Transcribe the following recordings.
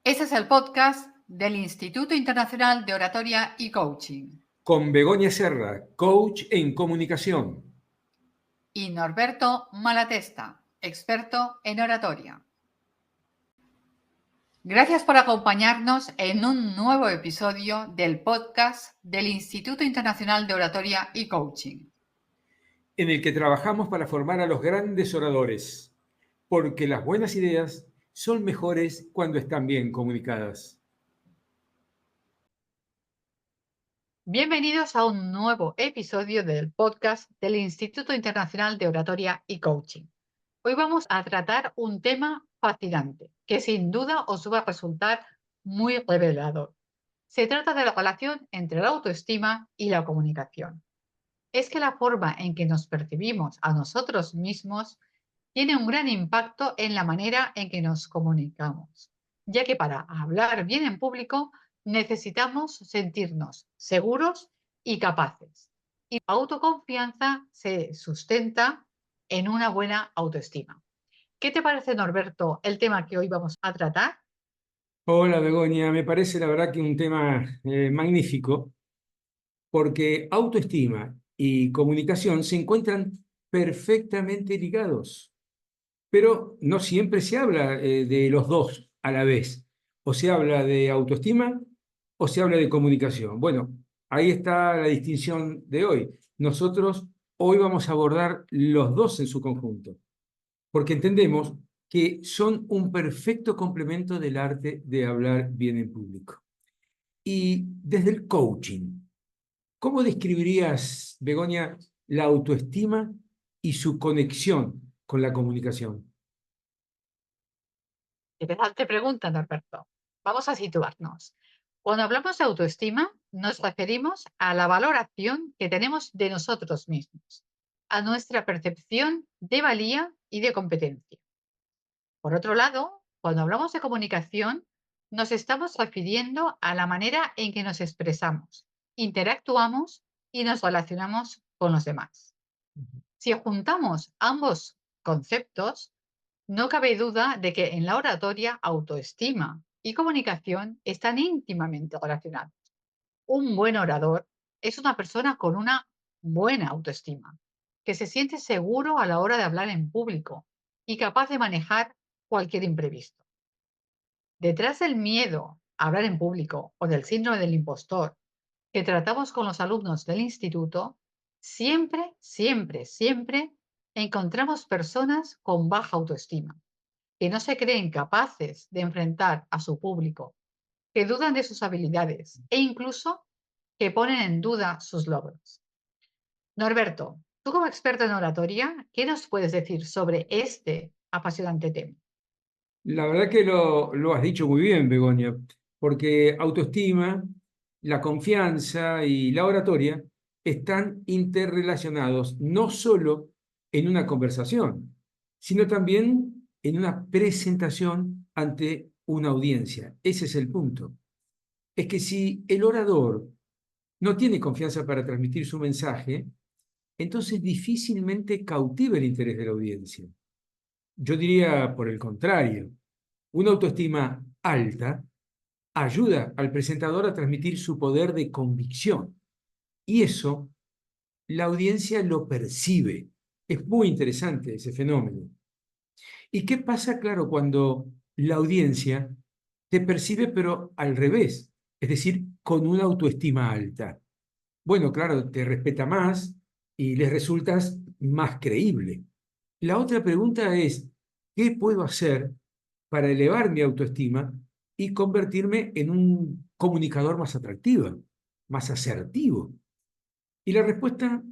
Este es el podcast del Instituto Internacional de Oratoria y Coaching. Con Begoña Serra, coach en comunicación. Y Norberto Malatesta, experto en oratoria. Gracias por acompañarnos en un nuevo episodio del podcast del Instituto Internacional de Oratoria y Coaching, En el que trabajamos para formar a los grandes oradores, porque las buenas ideas son mejores cuando están bien comunicadas. Bienvenidos a un nuevo episodio del podcast del Instituto Internacional de Oratoria y Coaching. Hoy vamos a tratar un tema fascinante que sin duda os va a resultar muy revelador. Se trata de la relación entre la autoestima y la comunicación. Es que la forma en que nos percibimos a nosotros mismos tiene un gran impacto en la manera en que nos comunicamos, ya que para hablar bien en público necesitamos sentirnos seguros y capaces. Y la autoconfianza se sustenta en una buena autoestima. ¿Qué te parece, Norberto, el tema que hoy vamos a tratar? Hola Begoña, me parece la verdad que un tema magnífico, porque autoestima y comunicación se encuentran perfectamente ligados, pero no siempre se habla de los dos a la vez. O se habla de autoestima o se habla de comunicación. Bueno, ahí está la distinción de hoy. Nosotros hoy vamos a abordar los dos en su conjunto, porque entendemos que son un perfecto complemento del arte de hablar bien en público. Y desde el coaching, ¿cómo describirías, Begoña, la autoestima y su conexión con la comunicación? Interesante pregunta, Norberto. Vamos a situarnos. Cuando hablamos de autoestima, nos referimos a la valoración que tenemos de nosotros mismos, a nuestra percepción de valía y de competencia. Por otro lado, cuando hablamos de comunicación, nos estamos refiriendo a la manera en que nos expresamos, interactuamos y nos relacionamos con los demás. Si juntamos ambos conceptos, no cabe duda de que en la oratoria autoestima y comunicación están íntimamente relacionados. Un buen orador es una persona con una buena autoestima, que se siente seguro a la hora de hablar en público y capaz de manejar cualquier imprevisto. Detrás del miedo a hablar en público o del síndrome del impostor que tratamos con los alumnos del instituto, siempre encontramos personas con baja autoestima, que no se creen capaces de enfrentar a su público, que dudan de sus habilidades e incluso que ponen en duda sus logros. Norberto, tú como experto en oratoria, ¿qué nos puedes decir sobre este apasionante tema? La verdad que lo has dicho muy bien, Begoña, porque autoestima, la confianza y la oratoria están interrelacionados no solo en una conversación, sino también en una presentación ante una audiencia. Ese es el punto. Es que si el orador no tiene confianza para transmitir su mensaje, entonces difícilmente cautiva el interés de la audiencia. Yo diría por el contrario. Una autoestima alta ayuda al presentador a transmitir su poder de convicción y eso la audiencia lo percibe. Es muy interesante ese fenómeno. ¿Y qué pasa, claro, cuando la audiencia te percibe pero al revés? Es decir, con una autoestima alta. Bueno, claro, te respeta más y les resultas más creíble. La otra pregunta es, ¿qué puedo hacer para elevar mi autoestima y convertirme en un comunicador más atractivo, más asertivo? Y la respuesta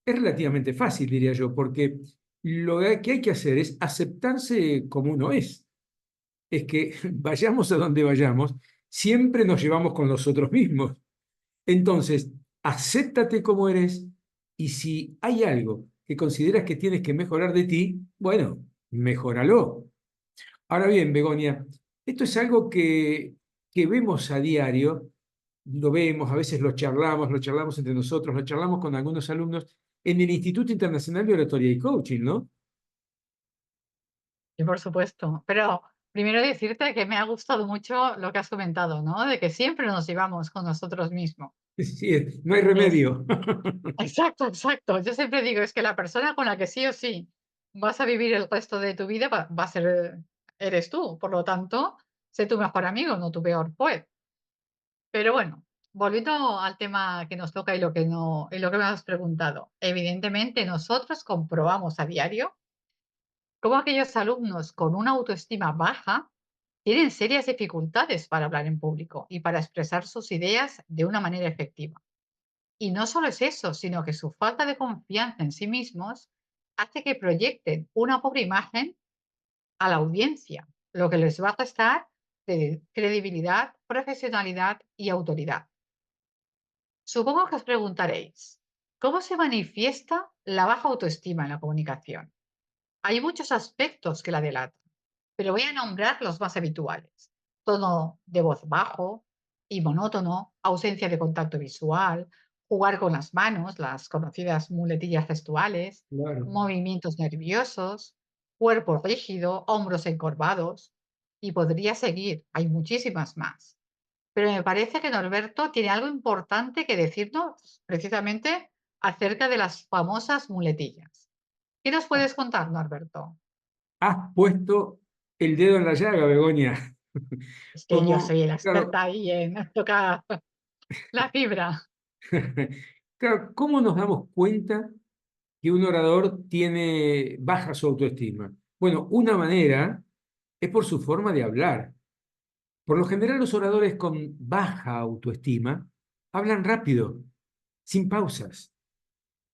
es relativamente fácil, diría yo, porque lo que hay que hacer es aceptarse como uno es. Es que vayamos a donde vayamos, siempre nos llevamos con nosotros mismos. Entonces, acéptate como eres y si hay algo que consideras que tienes que mejorar de ti, bueno, mejóralo. Ahora bien, Begoña, esto es algo que vemos a diario, lo vemos, a veces lo charlamos entre nosotros, lo charlamos con algunos alumnos en el Instituto Internacional de Oratoria y Coaching, ¿no? Y por supuesto, pero Primero decirte que me ha gustado mucho lo que has comentado, ¿no? De que siempre nos llevamos con nosotros mismos. Sí, no hay Es remedio. exacto, exacto. Yo siempre digo, es que la persona con la que sí o sí vas a vivir el resto de tu vida va a ser eres tú. Por lo tanto, sé tu mejor amigo, no tu peor juez. Pero bueno, volviendo al tema que nos toca y lo que no y lo que me has preguntado. Evidentemente, nosotros comprobamos a diario cómo aquellos alumnos con una autoestima baja tienen serias dificultades para hablar en público y para expresar sus ideas de una manera efectiva. Y no solo es eso, sino que su falta de confianza en sí mismos hace que proyecten una pobre imagen a la audiencia, lo que les va a restar credibilidad, profesionalidad y autoridad. Supongo que os preguntaréis, ¿cómo se manifiesta la baja autoestima en la comunicación? Hay muchos aspectos que la delatan, pero voy a nombrar los más habituales. Tono de voz bajo y monótono, ausencia de contacto visual, jugar con las manos, las conocidas muletillas gestuales, Claro. movimientos nerviosos, cuerpo rígido, hombros encorvados, y podría seguir, hay muchísimas más. Pero me parece que Norberto tiene algo importante que decirnos precisamente acerca de las famosas muletillas. ¿Qué nos puedes contar, Norberto? Has puesto el dedo en la llaga, Begoña. Es que yo Como, soy la claro, experta ahí en tocar la fibra. claro, ¿cómo nos damos cuenta que un orador tiene baja su autoestima? Bueno, una manera es por su forma de hablar. Por lo general, los oradores con baja autoestima hablan rápido, sin pausas,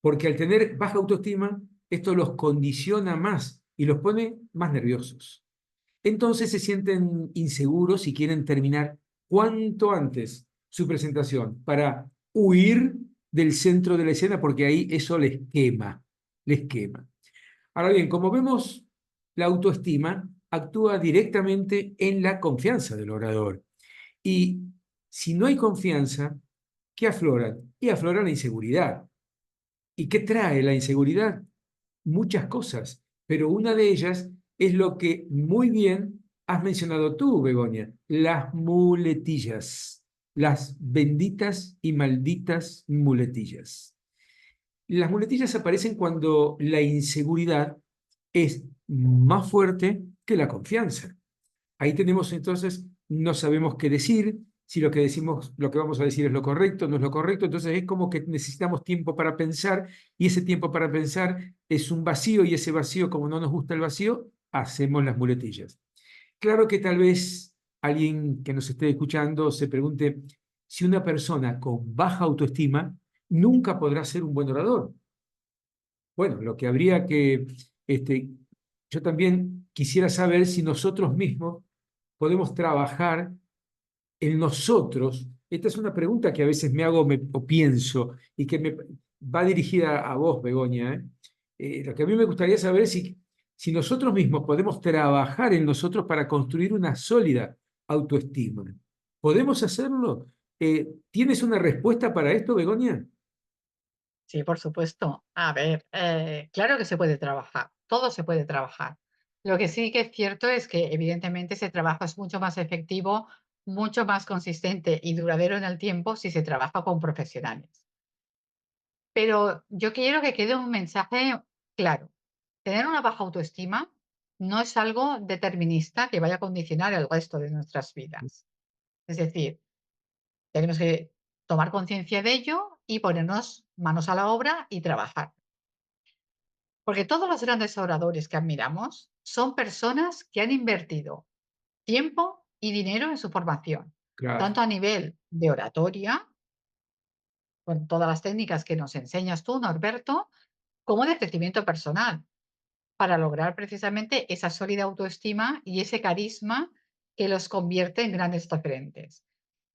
porque al tener baja autoestima, esto los condiciona más y los pone más nerviosos. Entonces se sienten inseguros y quieren terminar cuanto antes su presentación para huir del centro de la escena porque ahí eso les quema, les quema. Ahora bien, como vemos, la autoestima actúa directamente en la confianza del orador. Y si no hay confianza, ¿qué aflora? Y aflora la inseguridad. ¿Y qué trae la inseguridad? Muchas cosas, pero una de ellas es lo que muy bien has mencionado tú, Begoña, las muletillas, las benditas y malditas muletillas. Las muletillas aparecen cuando la inseguridad es más fuerte que la confianza. Ahí tenemos entonces, no sabemos qué decir, si lo que decimos, lo que vamos a decir es lo correcto, no es lo correcto, entonces es como que necesitamos tiempo para pensar y ese tiempo para pensar es un vacío y ese vacío, como no nos gusta el vacío, hacemos las muletillas. Claro que tal vez alguien que nos esté escuchando se pregunte si una persona con baja autoestima nunca podrá ser un buen orador. Bueno, lo que habría que, yo también quisiera saber si nosotros mismos podemos trabajar en nosotros. Esta es una pregunta que a veces me hago o pienso y que me va dirigida a vos, Begoña. ¿Eh? Lo que a mí me gustaría saber es si nosotros mismos podemos trabajar en nosotros para construir una sólida autoestima. ¿Podemos hacerlo? ¿Tienes una respuesta para esto, Begoña? Sí, por supuesto. A ver, claro que se puede trabajar, todo se puede trabajar. Lo que sí que es cierto es que evidentemente ese trabajo es mucho más efectivo, mucho más consistente y duradero en el tiempo si se trabaja con profesionales. Pero yo quiero que quede un mensaje claro. Tener una baja autoestima no es algo determinista que vaya a condicionar el resto de nuestras vidas. Es decir, tenemos que tomar conciencia de ello y ponernos manos a la obra y trabajar. Porque todos los grandes oradores que admiramos son personas que han invertido tiempo y dinero en su formación, Claro. tanto a nivel de oratoria, con todas las técnicas que nos enseñas tú, Norberto, como de crecimiento personal, para lograr precisamente esa sólida autoestima y ese carisma que los convierte en grandes referentes.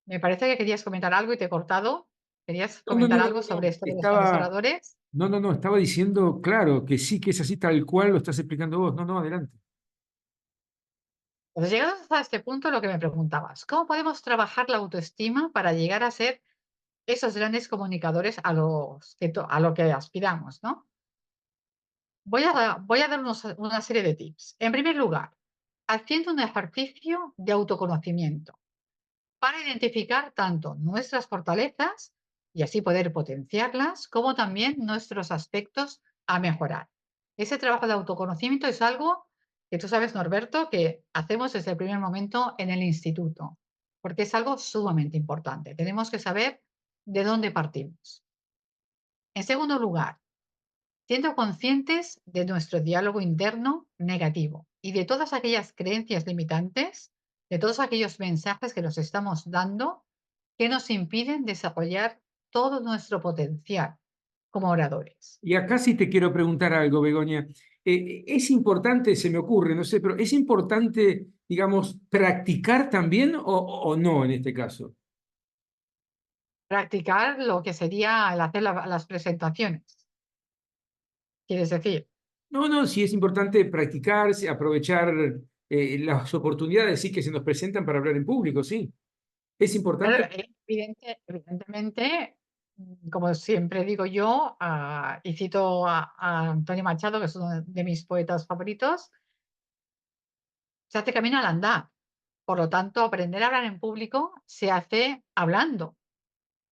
Me parece que querías comentar algo y te he cortado. ¿Querías No, no, comentar no, no, algo no, sobre no. esto de los grandes oradores? No, estaba diciendo, claro, que sí, que es así tal cual lo estás explicando vos. No, no, adelante. Pues llegados hasta este punto, lo que me preguntabas, ¿cómo podemos trabajar la autoestima para llegar a ser esos grandes comunicadores a lo que aspiramos, ¿no? Voy a dar una serie de tips. En primer lugar, haciendo un ejercicio de autoconocimiento para identificar tanto nuestras fortalezas y así poder potenciarlas, como también nuestros aspectos a mejorar. Ese trabajo de autoconocimiento es algo que tú sabes, Norberto, que hacemos desde el primer momento en el instituto, porque es algo sumamente importante. Tenemos que saber de dónde partimos. En segundo lugar, siendo conscientes de nuestro diálogo interno negativo y de todas aquellas creencias limitantes, de todos aquellos mensajes que nos estamos dando que nos impiden desarrollar todo nuestro potencial como oradores. Y acá sí te quiero preguntar algo, Begoña. Es importante, se me ocurre, no sé, pero ¿es importante, digamos, practicar también o no en este caso? Practicar lo que sería el hacer las presentaciones, quieres decir. No, no, sí es importante practicar, sí, aprovechar las oportunidades sí que se nos presentan para hablar en público, sí. Es Claro, importante. evidentemente, como siempre digo yo, y cito a Antonio Machado, que es uno de mis poetas favoritos, se hace camino al andar. Por lo tanto, aprender a hablar en público se hace hablando,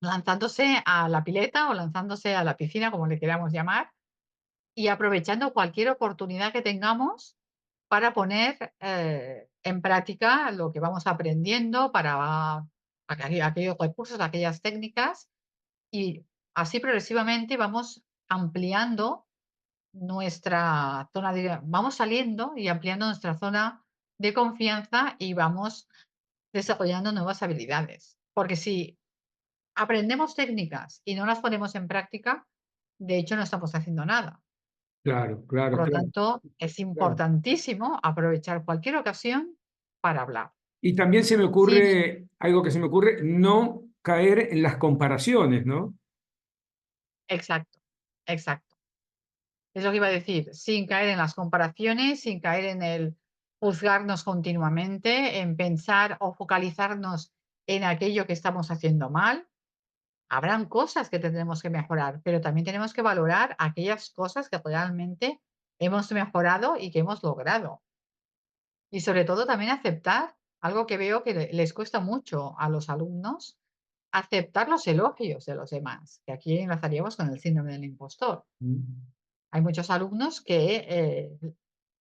lanzándose a la pileta o lanzándose a la piscina, como le queramos llamar, y aprovechando cualquier oportunidad que tengamos para poner en práctica lo que vamos aprendiendo para aquellos recursos, aquellas técnicas, y así progresivamente vamos ampliando nuestra zona de, vamos saliendo y ampliando nuestra zona de confianza y vamos desarrollando nuevas habilidades. Porque si aprendemos técnicas y no las ponemos en práctica, de hecho no estamos haciendo nada. Claro, Por claro, lo claro, tanto, es claro. importantísimo aprovechar cualquier ocasión para hablar. Y también se me Sí, ocurre, algo que se me ocurre, no caer en las comparaciones, ¿no? exacto, exacto. Es lo que iba a decir, sin caer en las comparaciones, sin caer en el juzgarnos continuamente, en pensar o focalizarnos en aquello que estamos haciendo mal. Habrán cosas que tendremos que mejorar, pero también tenemos que valorar aquellas cosas que realmente hemos mejorado y que hemos logrado. Y sobre todo también aceptar algo que veo que les cuesta mucho a los alumnos, aceptar los elogios de los demás, que aquí enlazaríamos con el síndrome del impostor. Mm. Hay muchos alumnos que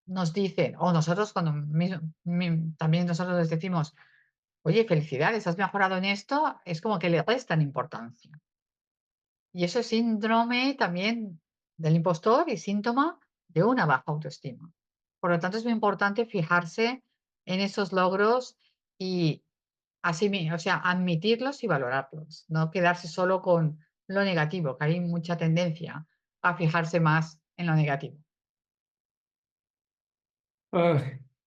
nos dicen, o nosotros cuando también nosotros les decimos, oye, felicidades, has mejorado en esto, es como que le restan importancia. Y eso es síndrome también del impostor y síntoma de una baja autoestima. Por lo tanto, es muy importante fijarse en esos logros y o sea, admitirlos y valorarlos, no quedarse solo con lo negativo, que hay mucha tendencia a fijarse más en lo negativo. Ah,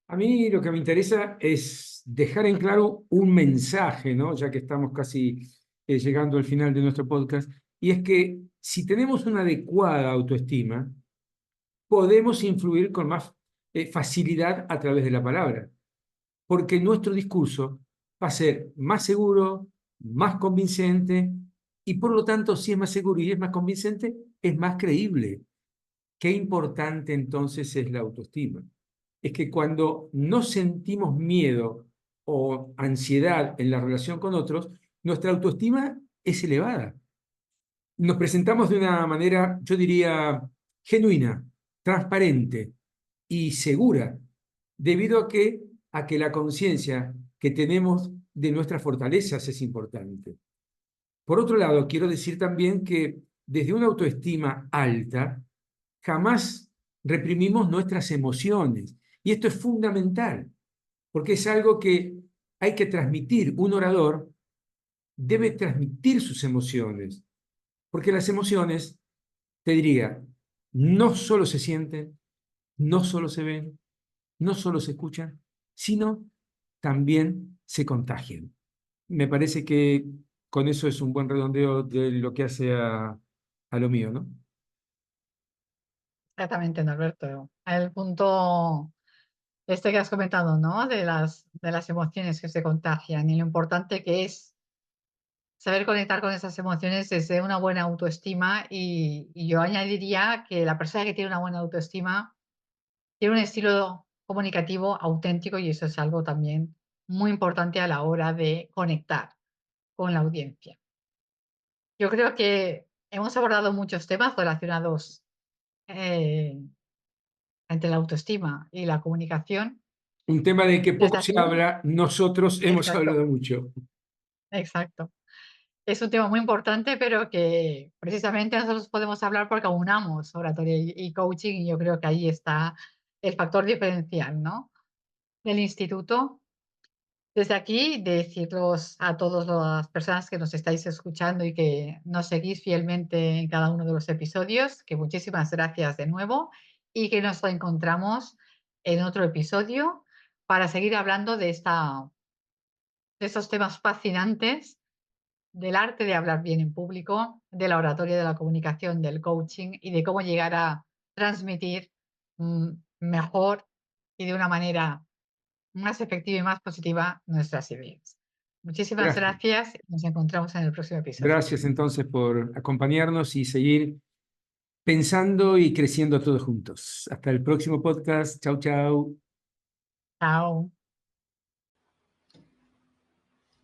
a mí lo que me interesa es dejar en claro un mensaje, ¿no? Ya que estamos casi llegando al final de nuestro podcast, y es que si tenemos una adecuada autoestima, podemos influir con más facilidad a través de la palabra, porque nuestro discurso va a ser más seguro, más convincente, y por lo tanto, si es más seguro y es más convincente, es más creíble. Qué importante entonces es la autoestima. Es que cuando no sentimos miedo o ansiedad en la relación con otros, nuestra autoestima es elevada. Nos presentamos de una manera, yo diría, genuina, transparente y segura, debido a que la conciencia que tenemos de nuestras fortalezas es importante. Por otro lado, quiero decir también que desde una autoestima alta, jamás reprimimos nuestras emociones. Y esto es fundamental, porque es algo que hay que transmitir. Un orador debe transmitir sus emociones, porque las emociones, te diría, no solo se sienten, no solo se ven, no solo se escuchan, sino también se contagian. Me parece que con eso es un buen redondeo de lo que hace a lo mío, ¿no? Exactamente, Norberto. El punto este que has comentado, ¿no? De las emociones que se contagian y lo importante que es saber conectar con esas emociones desde una buena autoestima y yo añadiría que la persona que tiene una buena autoestima tiene un estilo comunicativo auténtico y eso es algo también muy importante a la hora de conectar con la audiencia. Yo creo que hemos abordado muchos temas relacionados eh, entre la autoestima y la comunicación. Un tema del que Desde poco se aquí, habla, nosotros hemos exacto, hablado mucho. exacto. Es un tema muy importante, pero que precisamente nosotros podemos hablar porque aunamos oratoria y coaching, y yo creo que ahí está el factor diferencial, ¿no? Del instituto. Desde aquí, deciros a todas las personas que nos estáis escuchando y que nos seguís fielmente en cada uno de los episodios, que muchísimas gracias de nuevo y que nos reencontramos en otro episodio para seguir hablando de estos temas fascinantes del arte de hablar bien en público, de la oratoria, de la comunicación, del coaching y de cómo llegar a transmitir mejor y de una manera más efectiva y más positiva nuestras ideas. Muchísimas Gracias. gracias. Nos encontramos en el próximo episodio. Gracias entonces por acompañarnos y seguir pensando y creciendo todos juntos. Hasta el próximo podcast. Chau, chau. Chao.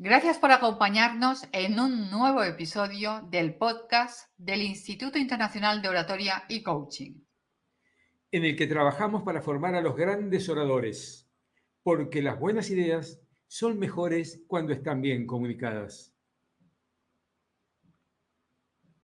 Gracias por acompañarnos en un nuevo episodio del podcast del Instituto Internacional de Oratoria y Coaching. En el que trabajamos para formar a los grandes oradores, porque las buenas ideas son mejores cuando están bien comunicadas.